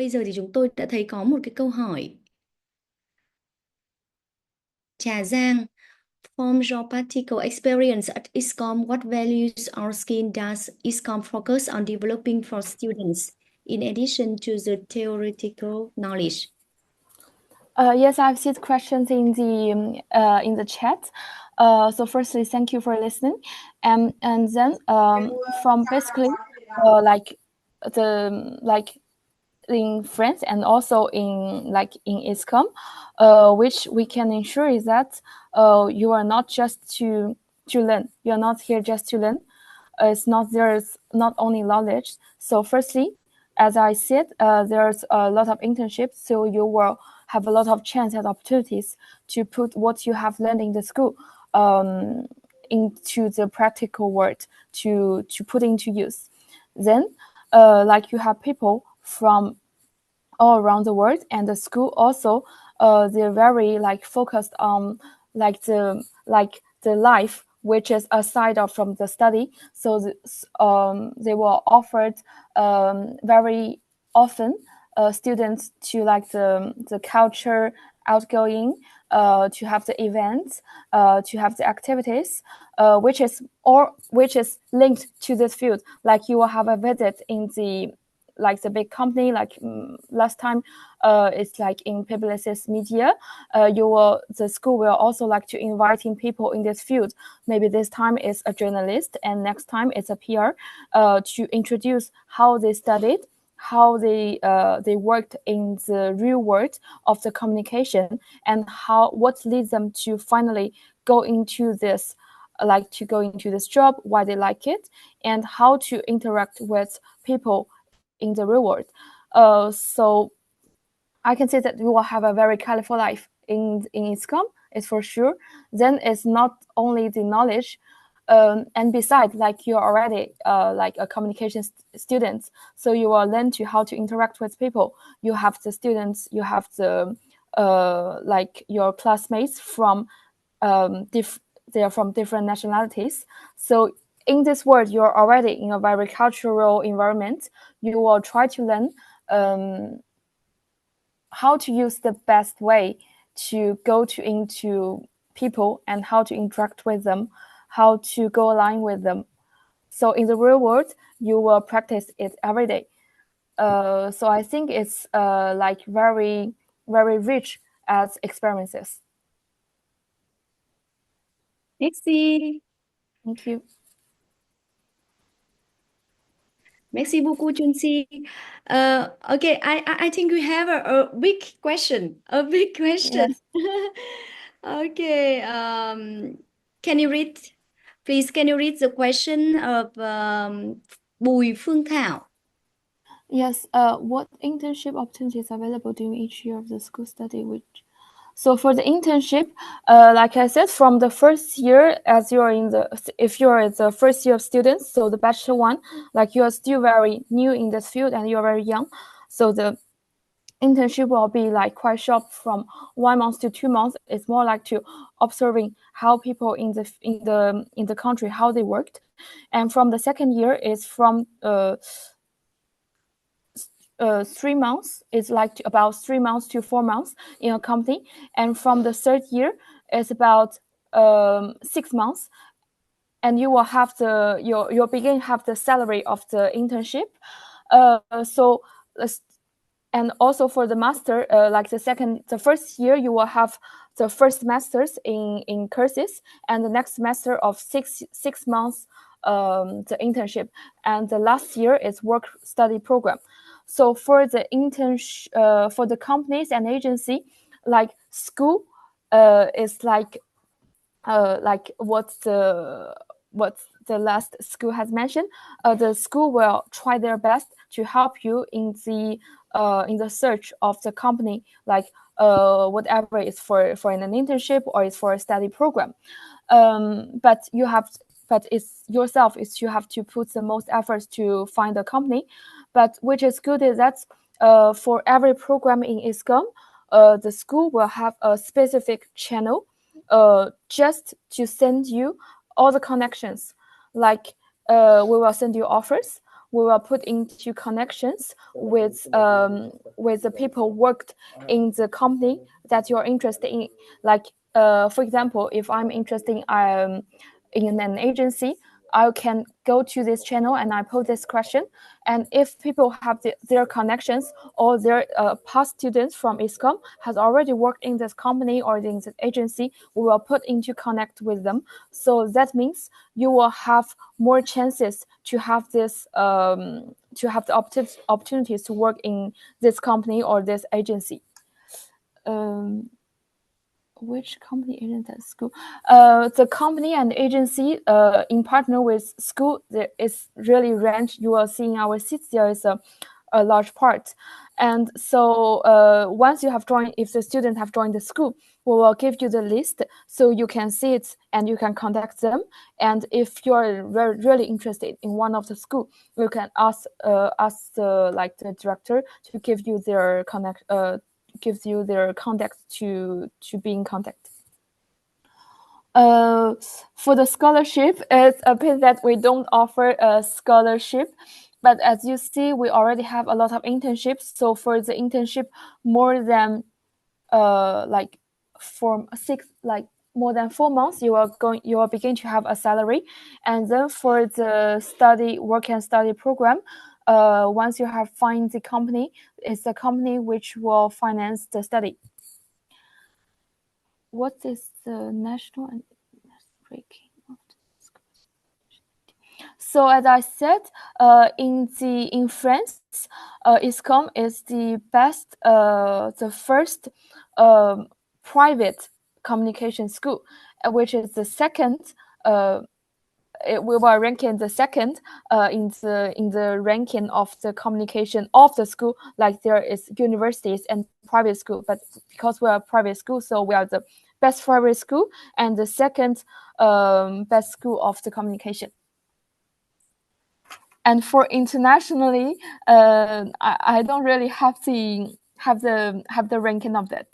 bây giờ thì chúng tôi đã thấy có một cái câu hỏi. Trà Giang, from your practical experience at ISCOM, what values or skill does ISCOM focus on developing for students in addition to the theoretical knowledge? Yes, I've seen questions in the chat. So firstly, thank you for listening, and then from basically like in France and also in ISCOM, which we can ensure is that you are not just to learn. You are not here just to learn. There's not only knowledge. So firstly, as I said, there's a lot of internships, so you will have a lot of chance and opportunities to put what you have learned in the school into the practical world to put into use. Then, you have people from all around the world, and the school also they're very focused on the life which is aside of from the study. So they were offered very often students to the culture outgoing, to have the events, to have the activities, which is linked to this field. Like you will have a visit in the big company, last time it's like in Publicis Media, the school will also like to inviting people in this field. Maybe this time it's a journalist and next time it's a PR, to introduce how they studied, how they worked in the real world of the communication, and what leads them to finally go into this job, why they like it, and how to interact with people in the real world. So I can say that we will have a very colorful life in ISCOM, it's for sure. Then it's not only the knowledge, and besides, like you're already a communication student, so you will learn to how to interact with people. You have the students, you have the your classmates from they are from different nationalities. So in this world, you're already in a very cultural environment. You will try to learn how to use the best way to go into people and how to interact with them, how to go align with them. So in the real world, you will practice it every day. So I think it's very, very rich as experiences. Merci. Thank you. Merci beaucoup, Junsi. Okay, I think we have a big question. A big question. Yes. Okay. Can you read, please? Can you read the question of Bùi Phương Thảo? Yes. What internship opportunities available during each year of the school study? So for the internship, like I said, from the first year, if you're the first year of students, so the bachelor one, like you are still very new in this field and you're very young, so the internship will be quite short, from 1 month to 2 months. It's more like to observing how people in the country, how they worked. And from the second year is from 3 months. It's about 3 months to 4 months in a company. And from the third year, it's about 6 months. And you will have you'll begin have the salary of the internship. And also for the master, the first year you will have the first masters in courses, and the next semester of 6 months the internship, and the last year is work study program. So for the for the companies and agency, school is what the last school has mentioned. The school will try their best to help you in the search of the company, whatever is for an internship or is for a study program. But it's yourself, is you have to put the most efforts to find a company. But which is good is that for every program in ISCOM, the school will have a specific channel just to send you all the connections. We will send you offers, we will put into connections with the people worked in the company that you're interested in. Like for example, if I'm interested in an agency, I can go to this channel and I pose this question. And if people have their connections or their past students from ISCOM has already worked in this company or in this agency, we will put into connect with them. So that means you will have more chances to have this to have the opportunities to work in this company or this agency. Which company agent at school? The company and agency in partner with school, there is really range. You will see in our seats there is a large part. And so once you have joined, if the student have joined the school, we will give you the list so you can see it and you can contact them. And if you're really interested in one of the school, you can ask the director to give you their gives you their contact to be in contact. For the scholarship, it's a bit that we don't offer a scholarship, but as you see, we already have a lot of internships. So for the internship, more than more than 4 months, you will begin to have a salary. And then for the work and study program, once you have find the company, it's the company which will finance the study. What is the national and ranking of the school? So as I said, in France, ISCOM is the best, the first private communication school, which is the second. We were ranking the second in the ranking of the communication of the school. Like there is universities and private school, but because we are a private school, so we are the best private school and the second best school of the communication. And for internationally, I don't really have the ranking of that.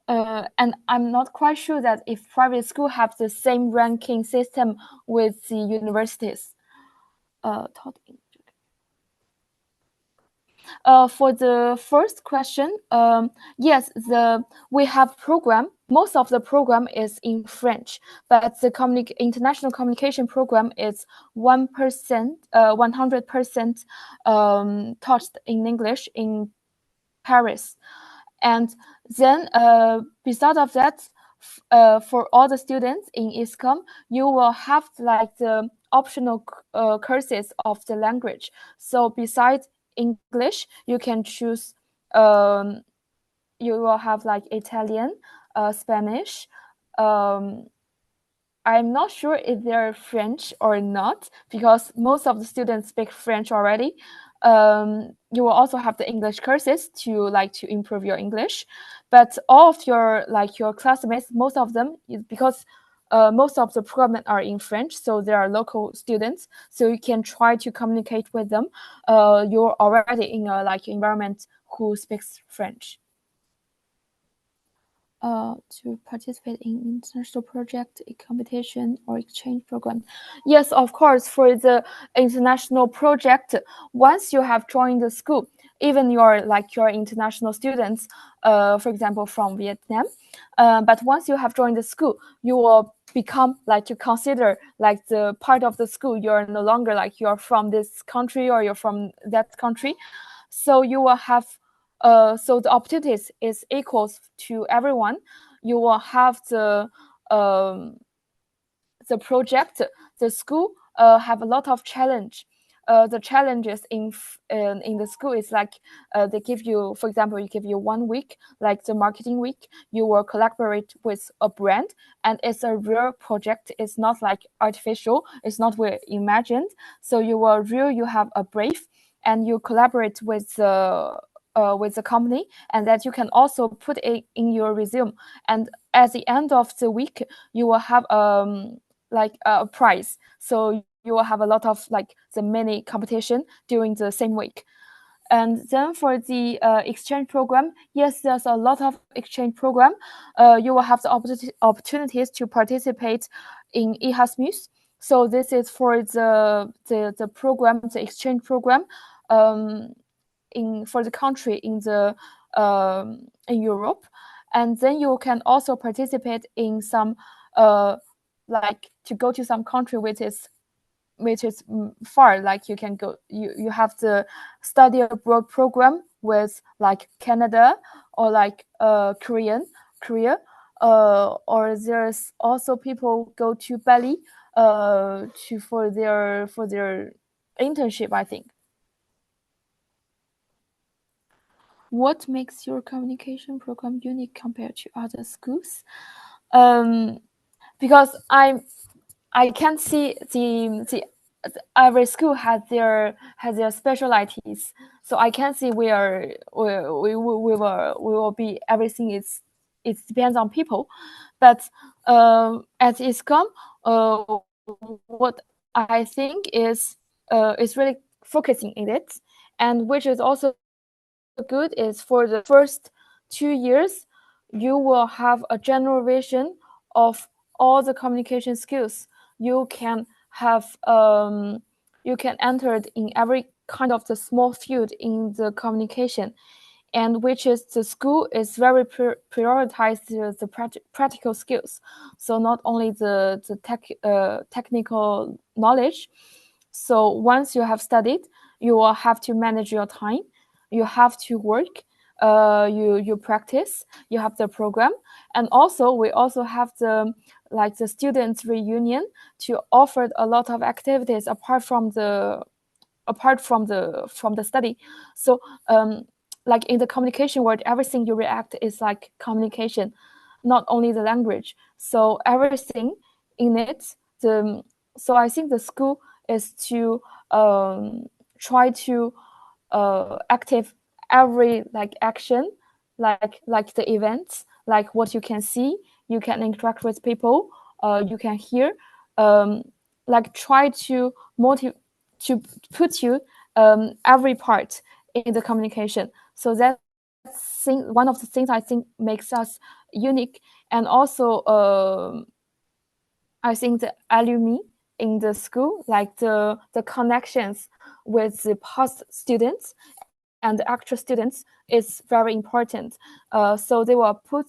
And I'm not quite sure that if private school have the same ranking system with the universities. For the first question, yes, we have program. Most of the program is in French, but the international communication program is 100% taught in English in Paris. And then besides of that, for all the students in ISCOM, you will have like the optional courses of the language. So besides English, you can choose, you will have like Italian, Spanish. I'm not sure if they're French or not, because most of the students speak French already. You will also have the English courses to improve your English, but all of your classmates, most of them, because most of the programs are in French, so they are local students, so you can try to communicate with them. You're already in a environment who speaks French. To participate in international project, a competition, or exchange program. Yes, of course, for the international project, once you have joined the school, even your international students, for example, from Vietnam, but once you have joined the school, you will become to consider the part of the school. You're no longer you're from this country or you're from that country, so you will have so the opportunities is equals to everyone. You will have the project. The school have a lot of challenge. The challenges in the school is they give you, for example, you give you 1 week, like the marketing week. You will collaborate with a brand, and it's a real project. It's not artificial. It's not what you imagined. So you have a brief, and you collaborate with the company, and that you can also put it in your resume. And at the end of the week, you will have a prize. So you will have a lot of the mini competition during the same week. And then for the exchange program, yes, there's a lot of exchange program. You will have the opportunities to participate in Erasmus. So this is for the program, the exchange program, for the country in Europe, and then you can also participate in some like to go to some country which is far, like you can go, you have the study abroad program with like Canada or like Korea, or there's also people go to Bali for their internship, I think. What makes your communication program unique compared to other schools? Because I can see the every school has their specialties, so I can see we will be everything is, it depends on people, but at ISCOM, what I think is really focusing in it, and which is also good, is for the first 2 years you will have a general vision of all the communication skills you can have. You can enter in every kind of the small field in the communication, and which is the school is very prioritized the practical skills. So not only the technical knowledge. So once you have studied, you will have to manage your time, you have to work, you practice, you have the program, and also we also have the students reunion to offer a lot of activities apart from the study. So like in the communication world, everything you react is like communication, not only the language. So everything in it, so I think the school is to try to active every action, like the events, like what you can see, you can interact with people, you can hear, try to put you every part in the communication. So that's one of the things I think makes us unique. And also I think the alumni in the school, like the connections with the past students and the actual students, is very important. So they will put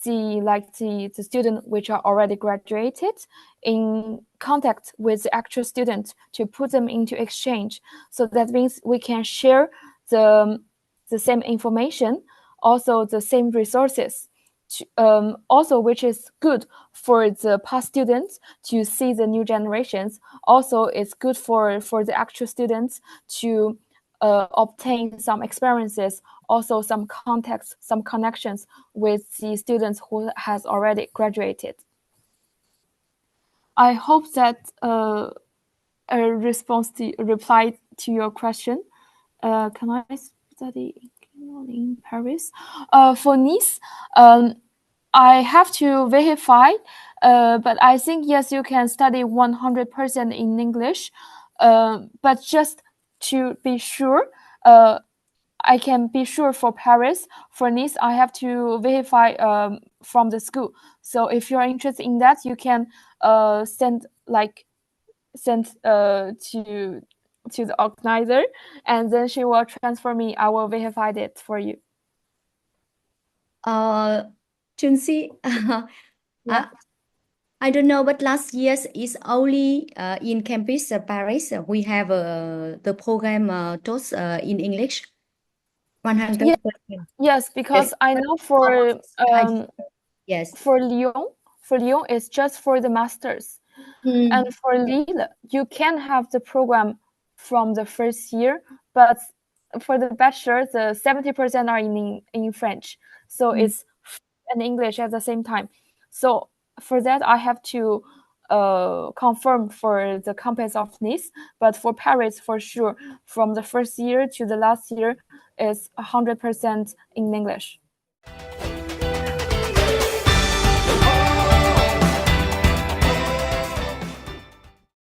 the student which are already graduated in contact with the actual students to put them into exchange. So that means we can share the same information, also the same resources, also which is good for the past students to see the new generations. Also it's good for the actual students to obtain some experiences, also some contacts, some connections with the students who has already graduated. I hope that reply to your question. Can I study in Paris? For Nice, I have to verify, but I think yes, you can study 100% in English. But just to be sure, I can be sure for Paris. For Nice, I have to verify from the school. So if you're interested in that, you can send to the organizer, and then she will transfer me. I will verify it for you. Chunsi, Yeah. I don't know, but last year is only in campus Paris. We have the program taught in English. 100%. Yes, because Yes. I know Yes. for Lyon it's just for the masters. And for Lille, you can have the program from the first year, but for the bachelor, the 70% are in French. So it's in English at the same time. So for that, I have to confirm for the campus of Nice. But for Paris, for sure, from the first year to the last year is 100% in English.